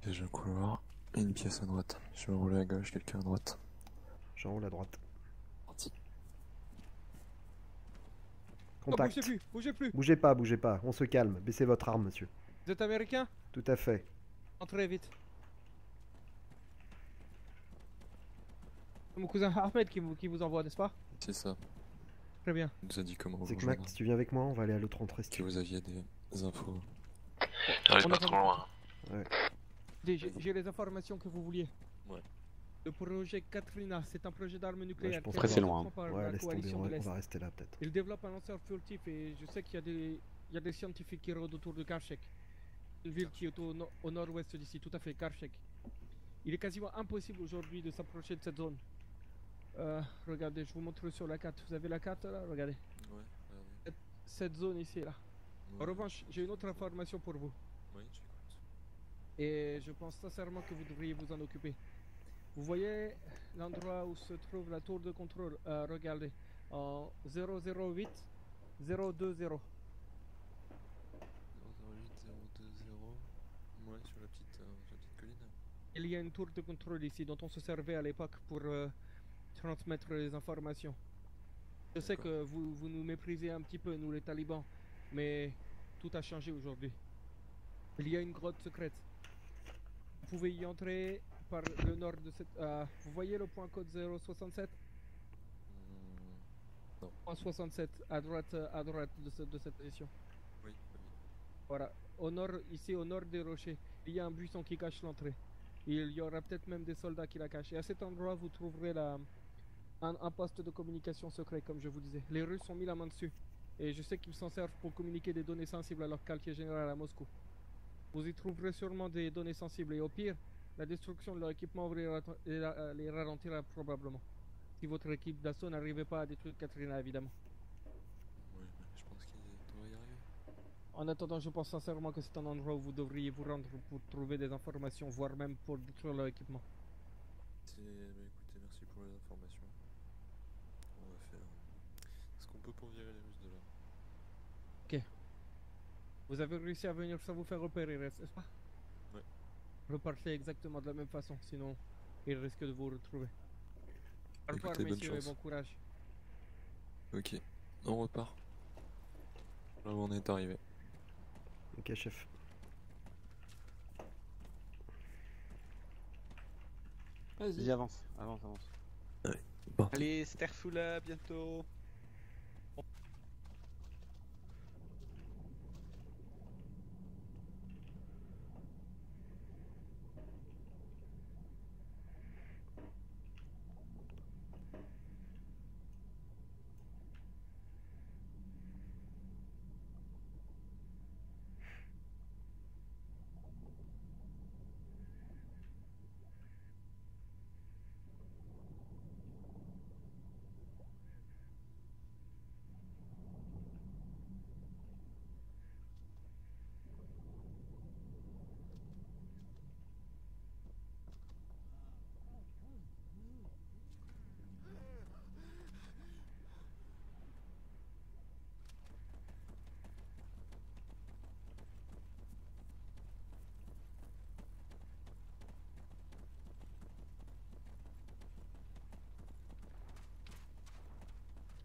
Déjà couloir et une pièce à droite. Je vais rouler à gauche, quelqu'un à droite. J'enroule à droite. Parti. Oh, Contact. bougez plus, bougez plus. Bougez pas, on se calme. Baissez votre arme, monsieur. Vous êtes américain? Tout à fait. Entrez vite. C'est mon cousin Ahmed qui vous envoie, n'est-ce pas? C'est ça. Très bien. Il nous a dit comment vous C'est que rejoindre. Max, tu viens avec moi, on va aller à l'autre entrée si Que tu veux. vous aviez des infos. Reste On pas attend- trop loin. J'ai les informations que vous vouliez. Ouais. Le projet Katrina, c'est un projet d'armes Ouais, nucléaires. je pense qui que est c'est entrepris par Ouais, la laisse tomber, coalition de on l'Est. va rester là peut-être. Il développe un lanceur furtif et je sais qu'il y a des scientifiques qui rôdent autour de Karchek. Une ville qui est au nord-ouest d'ici, tout à fait, Karchek. Il est quasiment impossible aujourd'hui de s'approcher de cette zone. Regardez, je vous montre sur la carte. Vous avez la carte là? Regardez. Ouais, regardez. Cette zone ici là. En Ouais. revanche, j'ai une autre information pour vous. Oui, j'écoute. Et je pense sincèrement que vous devriez vous en occuper. Vous voyez l'endroit où se trouve la tour de contrôle? Regardez. En 008 020. 008 020. Ouais, sur la petite colline. Il y a une tour de contrôle ici dont on se servait à l'époque pour transmettre les informations. Je sais que vous nous méprisez un petit peu, nous les talibans, mais tout a changé aujourd'hui. Il y a une grotte secrète. Vous pouvez y entrer par le nord de cette... vous voyez le point code 067? Non. Point 67, à droite de cette position. Oui, oui. Voilà, au nord, ici au nord des rochers, il y a un buisson qui cache l'entrée. Il y aura peut-être même des soldats qui la cachent. Et à cet endroit, vous trouverez un poste de communication secret, comme je vous disais. Les Russes ont mis la main dessus. Et je sais qu'ils s'en servent pour communiquer des données sensibles à leur quartier général à Moscou. Vous y trouverez sûrement des données sensibles. Et au pire, la destruction de leur équipement les ralentira probablement. Si votre équipe d'assaut n'arrivait pas à détruire Katrina, évidemment. Oui, mais je pense qu'il devrait y arriver. En attendant, je pense sincèrement que c'est un endroit où vous devriez vous rendre pour trouver des informations, voire même pour détruire leur équipement. Écoutez, merci pour les informations. On va faire ce qu'on peut pour virer les Russes de là. Ok. Vous avez réussi à venir sans vous faire repérer, n'est-ce pas? Ouais. Repartez exactement de la même façon, sinon ils risquent de vous retrouver. Au revoir, Écoutez, bonne messieurs, et chance. bon courage. Ok, on repart. Là où on est arrivé. Ok, chef. Vas-y, avance, avance, avance. Bon. Allez, Sterful à bientôt.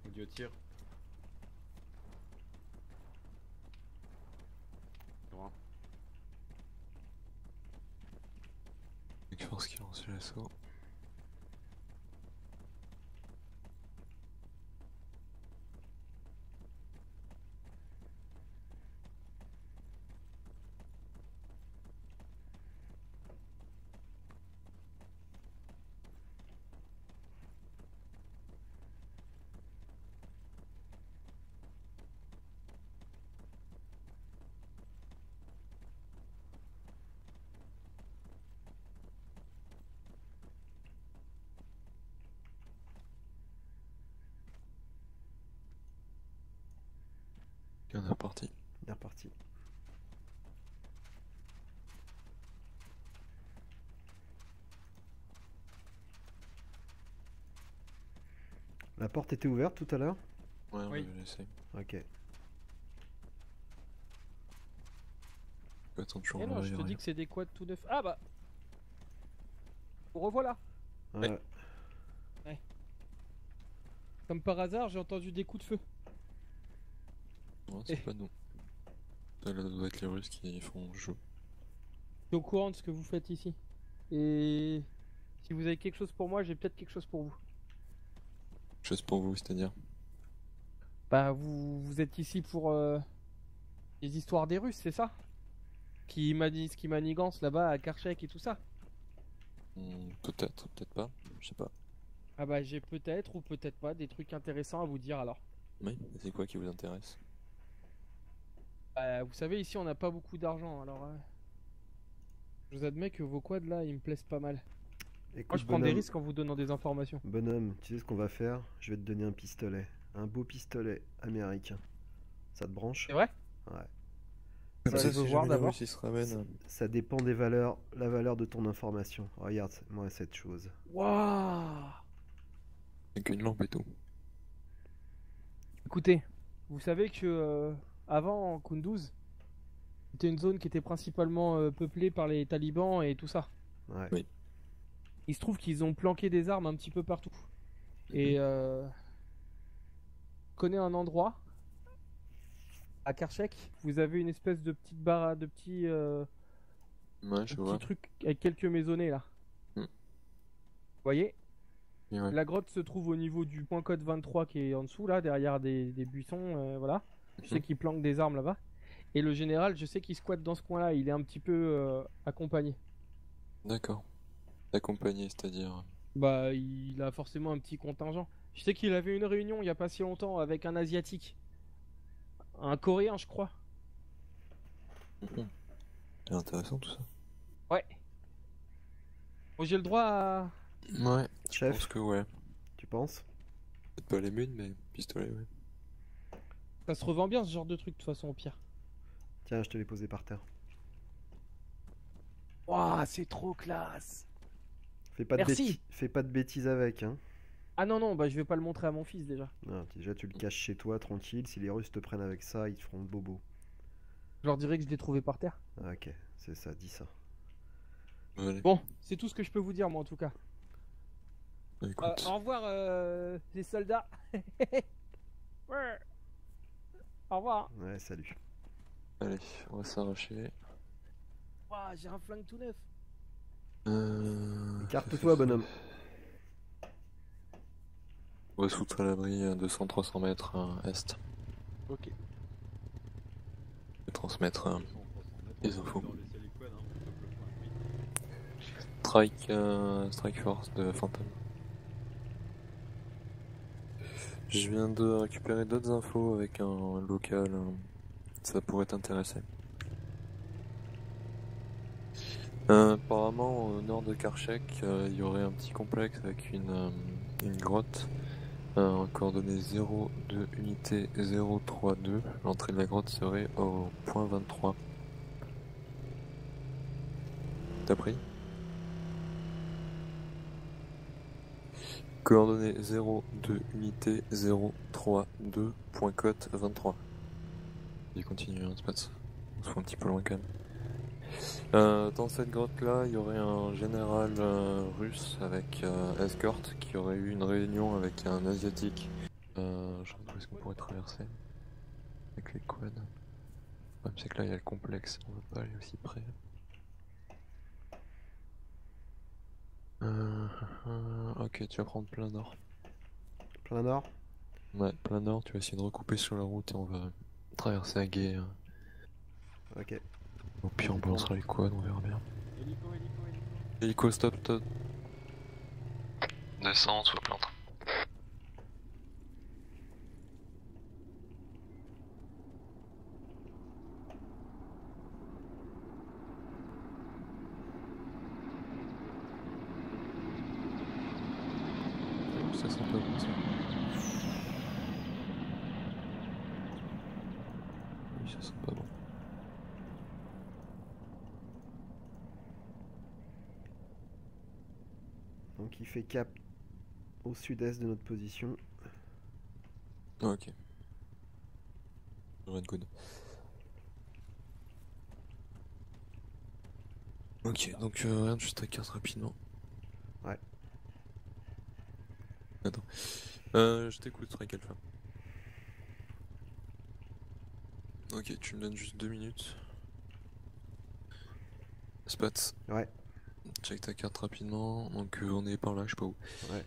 Audio tir. Droit. Avec force qui a lancé l'assaut. Ok, on est reparti. Bien reparti. La porte était ouverte tout à l'heure? Ouais, on Oui. va laisser. Ok. Attends, toujours Eh non, je te dis que c'est des quads tout neufs. Ah bah. Revoilà. Ouais. Comme par hasard, j'ai entendu des coups de feu. Non, c'est pas nous. Ça là, doit être les Russes qui font le jeu. Je suis au courant de ce que vous faites ici. Et si vous avez quelque chose pour moi, j'ai peut-être quelque chose pour vous. Chose pour vous, c'est-à-dire. Bah, vous êtes ici pour les histoires des Russes, c'est ça? Qui manigancent là-bas à Karchek et tout ça. Peut-être, peut-être pas, je sais pas. Ah bah, j'ai peut-être ou peut-être pas des trucs intéressants à vous dire alors. Oui, et c'est quoi qui vous intéresse? Bah, vous savez, ici on n'a pas beaucoup d'argent, alors je vous admets que vos quads là, ils me plaisent pas mal. Écoute, Moi, je prends des risques en vous donnant des informations. Bonhomme, tu sais ce qu'on va faire? Je vais te donner un pistolet. Un beau pistolet américain. Ça te branche? C'est vrai? Ouais. Bah, je veux voir d'abord. Ça dépend des valeurs, la valeur de ton information. Regarde, moi cette chose. Waouh! Avec une lampe et tout. Écoutez, vous savez que avant Kunduz, c'était une zone qui était principalement peuplée par les talibans et tout ça. Ouais. Oui. Il se trouve qu'ils ont planqué des armes un petit peu partout. Et je connais un endroit à Karchek. Vous avez une espèce de petite barre, de petit, Ouais, je vois. petit truc avec quelques maisonnées là. Mm. Vous voyez? Et ouais. La grotte se trouve au niveau du point code 23 qui est en dessous là, derrière des buissons, voilà. Je sais qu'il planque des armes là-bas. Et le général, je sais qu'il squatte dans ce coin-là. Il est un petit peu accompagné. D'accord. Accompagné, c'est-à-dire. Bah, il a forcément un petit contingent. Je sais qu'il avait une réunion il y a pas si longtemps avec un asiatique, un coréen, je crois. C'est intéressant tout ça. Ouais. Bon, j'ai le droit à... Ouais, je Chef, pense que ouais. tu penses? Peut-être pas les munes, mais pistolet, ouais. Ça se revend bien ce genre de truc de toute façon au pire. Tiens, je te l'ai posé par terre. Waouh, c'est trop classe. Fais pas Merci. Fais pas de bêtises avec, hein. Ah non, non, bah je vais pas le montrer à mon fils déjà. Non, déjà tu le caches chez toi, tranquille. Si les Russes te prennent avec ça, ils te feront le bobo. Je leur dirai que je l'ai trouvé par terre. Ah, ok, c'est ça, dis ça. Allez, Bon, c'est tout ce que je peux vous dire moi en tout cas. écoute. Au revoir les soldats. Ouais. Au revoir. Ouais, salut. Allez, on va s'arracher. Waouh, j'ai un flingue tout neuf. Écarte-toi, bonhomme. On va se foutre à l'abri à 200-300 mètres est. Ok. Et transmettre les infos. Strike Force de Phantom. Je viens de récupérer d'autres infos avec un local. Ça pourrait t'intéresser. Apparemment, au nord de Karchek, il y aurait un petit complexe avec une grotte. Coordonnée 02 unité 032. L'entrée de la grotte serait au point 23. T'as pris? Coordonnée 02 unité 032. Point cote 23. Il continue, hein, c'est pas de ça. On se fout un petit peu loin quand même. Dans cette grotte là, il y aurait un général russe avec escort qui aurait eu une réunion avec un asiatique. Je sais pas où est-ce qu'on pourrait traverser avec les quads. Ouais, c'est que là il y a le complexe, on va pas aller aussi près. Ok, tu vas prendre plein nord. Plein nord? Ouais, plein nord, tu vas essayer de recouper sur la route et on va traverser à gué. Ok. Au pire, on balancera les quads, on verra bien. Hélico, stop. Descends, soit plante. Ça sent pas bon ça. Oui, ça sent pas bon. Donc il fait cap au sud-est de notre position. Ok. Red good. Ok, donc regarde juste ta carte rapidement. Ouais. Attends. Je t'écoute, Strike Alpha. Ok, tu me donnes juste 2 minutes. Spats. Ouais. Check ta carte rapidement. Donc on est par là, je sais pas où. Ouais.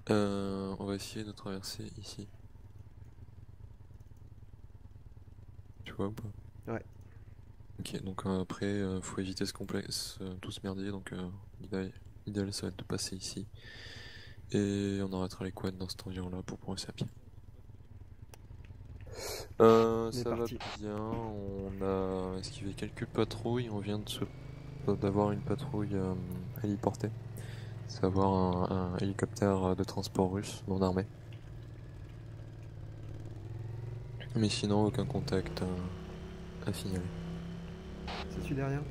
On va essayer de traverser ici. Tu vois ou pas? Ouais. Ok, donc après, faut éviter ce complexe, tout ce merdier, donc l'idéal ça va être de passer ici. Et on arrêtera les quads dans cet environ-là pour progresser à pied. On est Ça va parti. bien, on a esquivé quelques patrouilles, on vient d'avoir une patrouille héliportée. C'est avoir un hélicoptère de transport russe non armé. Mais sinon, aucun contact à signaler. C'est celui derrière?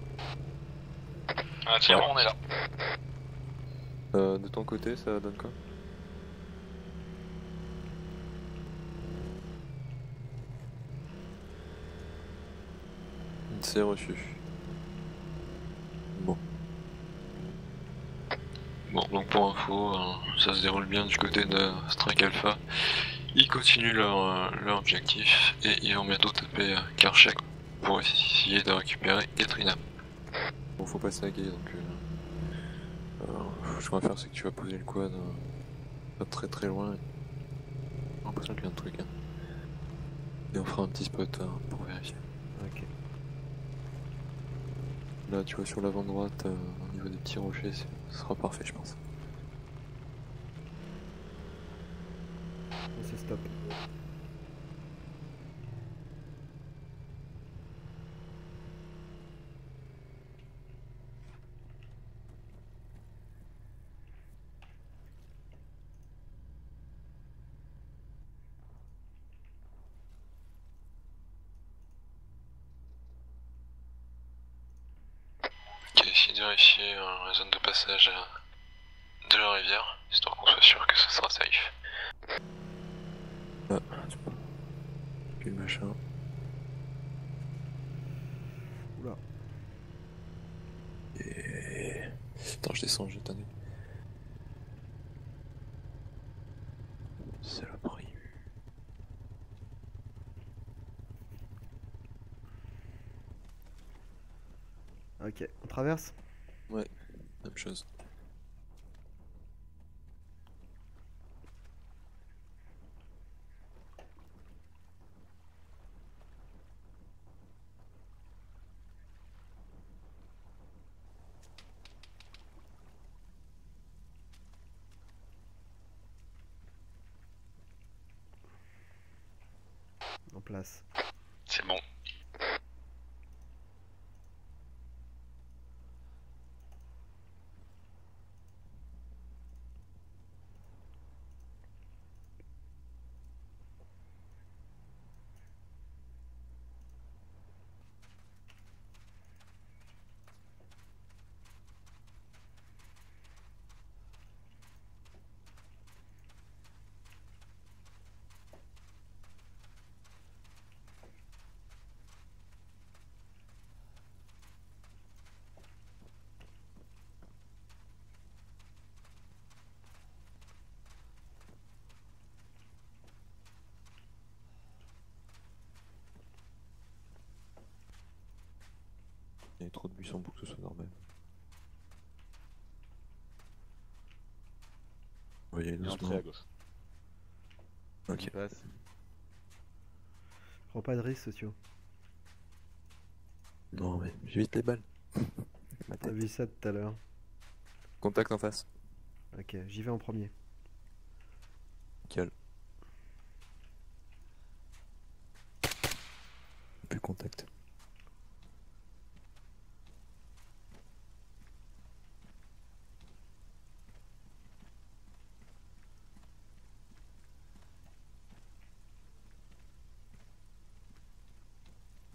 Tiens, Ouais. on est là. De ton côté, ça donne quoi? C'est reçu. Bon. Bon, donc pour info, ça se déroule bien du côté de Strike Alpha. Ils continuent leur objectif et ils vont bientôt taper Karchak pour essayer de récupérer Katrina. Bon, faut passer à Gay, donc ce qu'on va faire, c'est que tu vas poser le quad pas très très loin. J'ai l'impression qu'il y a un truc. Hein. Et on fera un petit spot pour vérifier. Ok. Là, tu vois, sur l'avant droite, au niveau des petits rochers, ce sera parfait, je pense. On se stop. Ok, essayer de vérifier la zone de passage de la rivière, histoire qu'on soit sûr que ce sera safe. Ah, tu vois. Puis le machin. Oula. Et... Attends, je descends, j'ai tanné. C'est la pris. Ok. On traverse? Ouais, même chose. En place. C'est bon. Il y a trop de buissons pour que ce soit normal. On va y aller Il est doucement. entré à gauche. Ok. Il passe. Prends pas de risques, sociaux. Non, mais j'évite les balles. Ma T'as tête. vu ça tout à l'heure. Contact en face. Ok, j'y vais en premier. Nickel. Plus contact.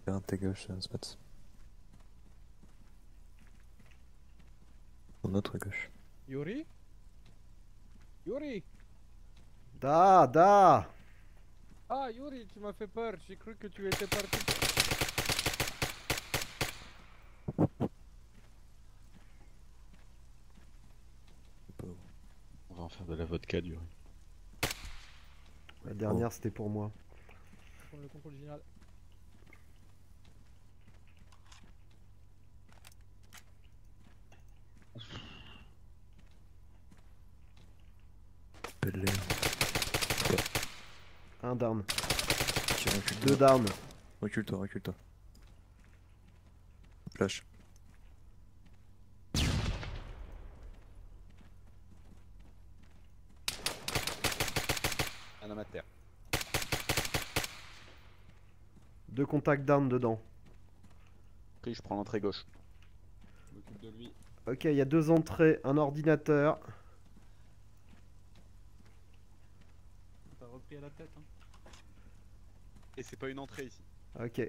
Vers ta gauche, Spats. Dans notre gauche. Yuri? Yuri? Da! Ah, Yuri, tu m'as fait peur. J'ai cru que tu étais parti. faire de la vodka du riz. La dernière, c'était pour moi. Prendre le contrôle général. Un down. Ok, recule-toi. 2 down. Recule-toi, recule-toi. Flash. Un homme à terre. 2 contacts down dedans. Pris, je prends l'entrée gauche. Je m'occupe de lui. Ok, il y a 2 entrées, un ordinateur. T'as repris à la tête, hein. Et c'est pas une entrée ici. Ok.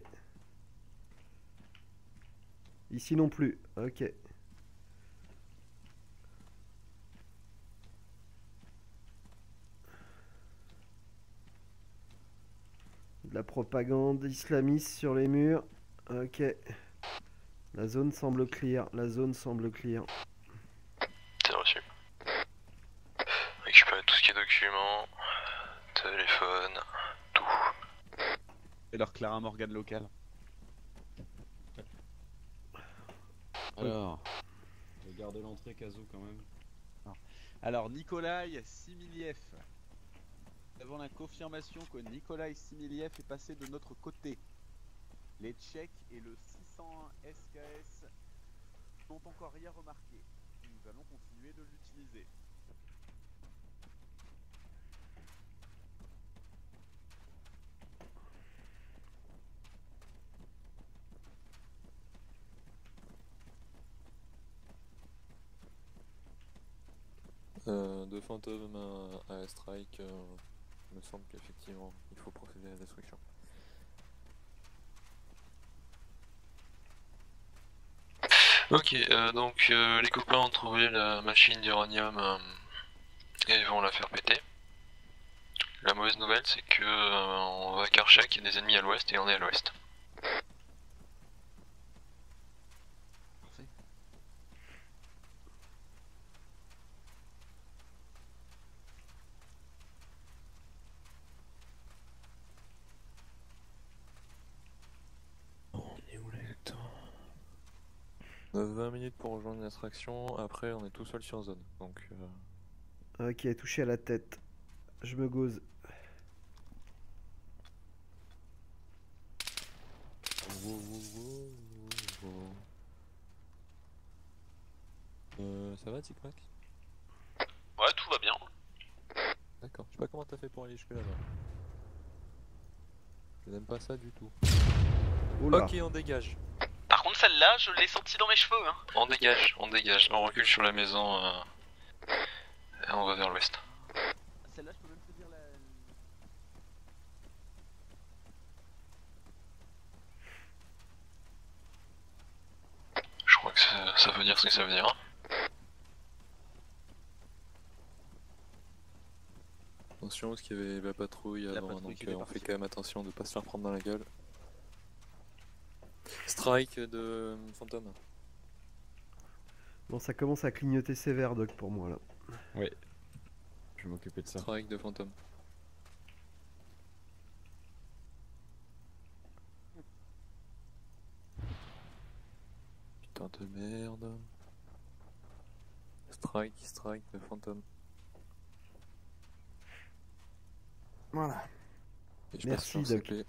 Ici non plus. Ok. De la propagande islamiste sur les murs. Ok. La zone semble clear. La zone semble clear. C'est reçu. Récupérer tout ce qui est documents, téléphone, tout. Et leur Clara Morgan local. Alors. Je vais garder l'entrée Kazo quand même. Alors, Nikolai Similiev. Nous avons la confirmation que Nikolai Similiev est passé de notre côté. Les Tchèques et le 601 SKS n'ont encore rien remarqué. Nous allons continuer de l'utiliser. De fantômes à strike, il me semble qu'effectivement il faut procéder à la destruction. Ok, donc les copains ont trouvé la machine d'uranium et vont la faire péter. La mauvaise nouvelle c'est que on va à Karchak, il y a des ennemis à l'ouest et on est à l'ouest. Parfait. On est où là exactement? On a 20 minutes pour rejoindre l'extraction, après on est tout seul sur zone. Donc Ok, touché à la tête. Je me gauze. ça va Tic-Mac? Ouais, tout va bien. D'accord, je sais pas comment t'as fait pour aller jusque là-bas. Je n'aime pas ça du tout. Oula. Ok, on dégage. Par contre, celle-là, je l'ai sentie dans mes cheveux. Hein. On dégage, on recule sur la maison et on va vers l'ouest. Celle-là, je peux même te dire la. Je crois que ça veut dire ce que ça veut dire. Attention parce qu'il y avait la patrouille La avant, patrouille donc qui était on fait partie. quand même attention de pas se faire prendre dans la gueule. Strike de Phantom. Bon, ça commence à clignoter sévère, Doc, pour moi là. Ouais. Je vais m'occuper de ça. Strike de Phantom. Putain de merde. Strike de Phantom. Voilà. Et je Merci, passe sur Doc. CP.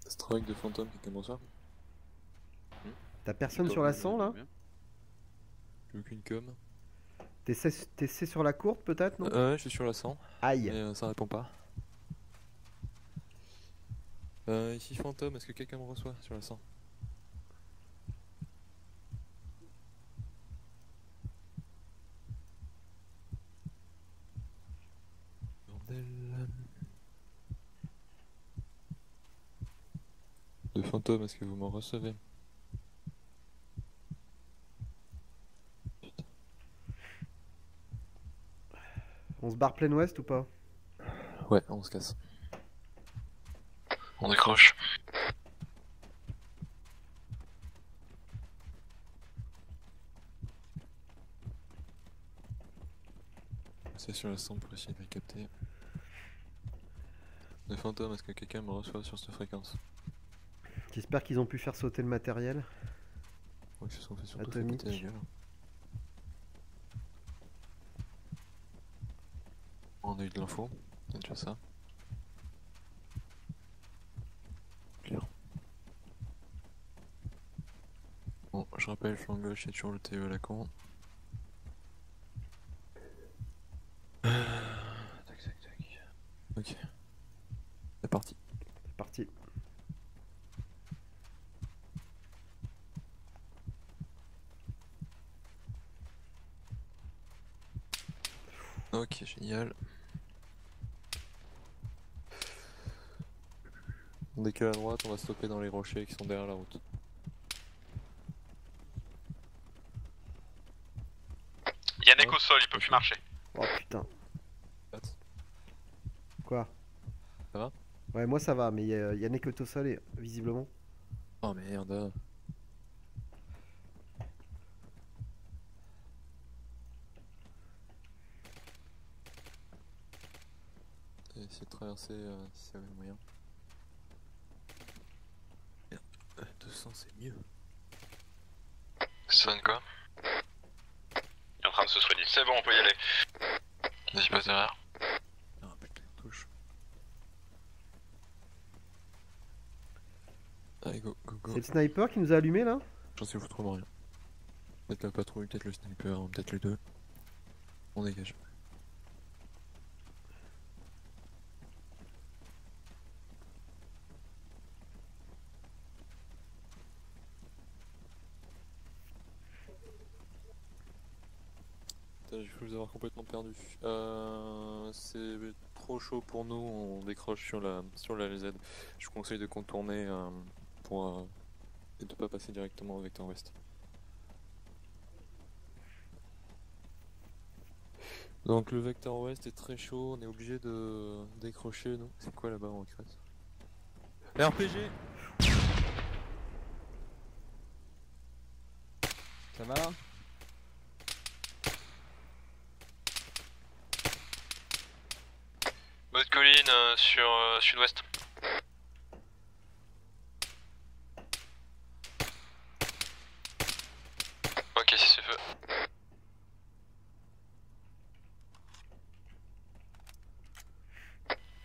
Strike de Phantom, quelqu'un bonsoir. T'as personne sur la 100 là? J'ai aucune com. T'essaies sur la courbe peut-être, non? Ouais, je suis sur la 100, Aïe. mais ça répond pas. Ici Phantom, est-ce que quelqu'un me reçoit sur la 100? Bordel. De Phantom, est-ce que vous me recevez? On se barre plein ouest ou pas? Ouais, on se casse. On décroche. C'est sur l'instant pour essayer de les capter. Le fantôme, est-ce que quelqu'un me reçoit sur cette fréquence? J'espère qu'ils ont pu faire sauter le matériel. Ouais, ils se sont fait surtout Atomique. péter la gueule. On a eu de l'info, c'est déjà ça. Clair. Bon, je rappelle, flanc gauche, c'est toujours le TE à la con. Tac, tac, tac. Ok. C'est parti. C'est parti. Ok, génial. On décale à droite, on va stopper dans les rochers qui sont derrière la route. Yannick au sol, il peut plus marcher. Oh putain. Pat, Quoi? ça va? Ouais, moi ça va, mais Yannick est au sol, et, visiblement. Oh merde. J'ai essayé de traverser si ça avait moyen. Merde. 200 c'est mieux. Ça donne quoi? Il est en train de se soigner. C'est bon, on peut y aller. Vas-y, passe derrière. Ah putain, touche. Allez, go, go, go. C'est le sniper qui nous a allumé là? J'en sais foutrement rien. Peut-être la patrouille, peut-être le sniper, peut-être les deux. On dégage. Putain, j'ai cru vous avoir complètement perdu. C'est trop chaud pour nous, on décroche sur la LZ. Je vous conseille de contourner pour et de pas passer directement au vecteur ouest. Donc le vecteur ouest est très chaud, on est obligé de décrocher nous. C'est quoi là-bas en crête? RPG. Ça va là? Haute colline sur sud-ouest. Ok, si c'est feu.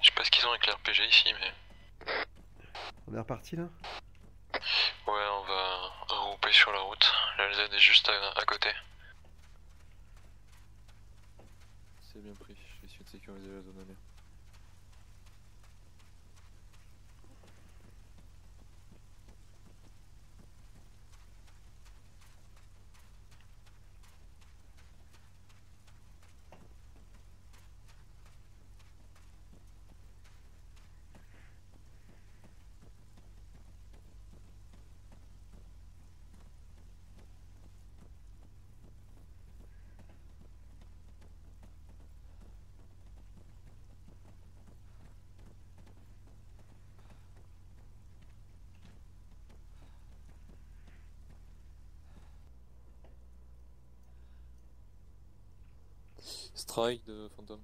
Je sais pas ce qu'ils ont avec les RPG ici, mais... On est reparti là? Ouais, on va regrouper sur la route. La LZ est juste à côté. C'est bien pris, je vais essayer de sécuriser la zone à l'air. Strike de Phantom.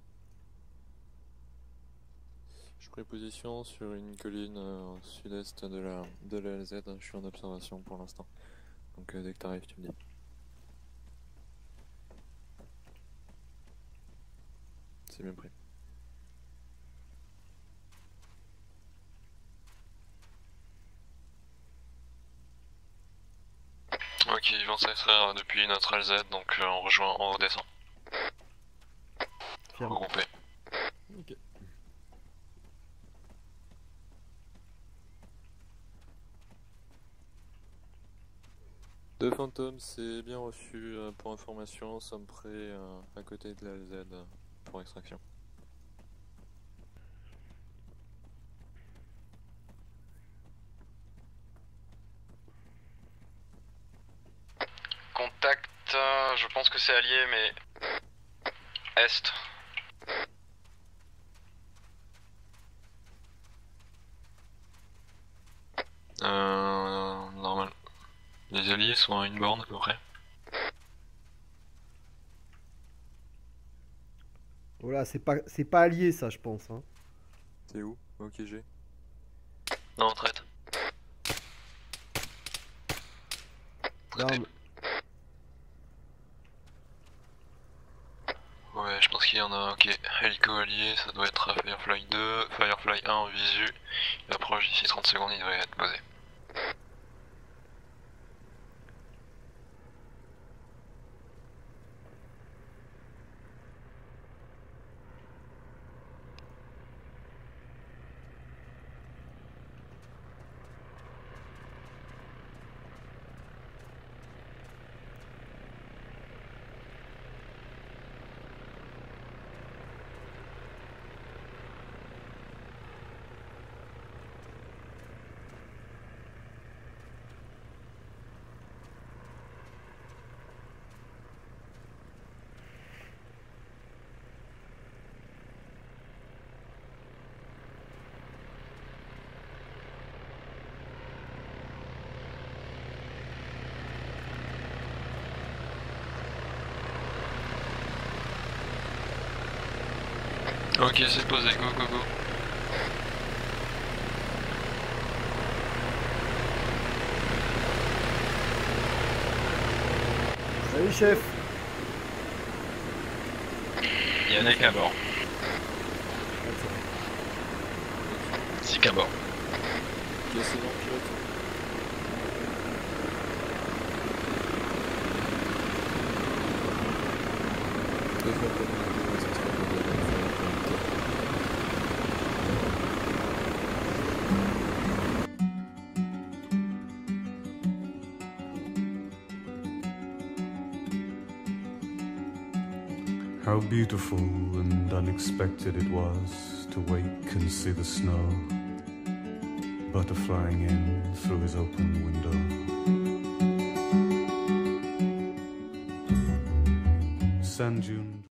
Je prends position sur une colline au sud-est de la LZ, je suis en observation pour l'instant. Donc dès que t'arrives tu me dis. C'est bien pris. Ok, ils vont s'extraire depuis notre LZ, donc on rejoint, on redescend. Ferme. Regroupé. Ok. Deux fantômes, c'est bien reçu pour information, nous sommes prêts à côté de la LZ pour extraction. Contact, je pense que c'est allié, mais... Est. sont à une borne à peu près. Voilà, c'est pas allié ça, je pense. Hein. T'es où? Ok, j'ai. Non, on traite. Down. Ouais, je pense qu'il y en a un. Ok, hélico allié, ça doit être Firefly 2, Firefly 1 en visu. Il approche d'ici 30 secondes, il devrait être posé. Ok, c'est posé, go go go. Salut chef. Yannick à bord. 6 à bord. Ok, c'est bon, pilote. Deux fois pour nous, ça sera pas bien. How beautiful and unexpected it was to wake and see the snow, butterflying in through his open window. Sand dunes.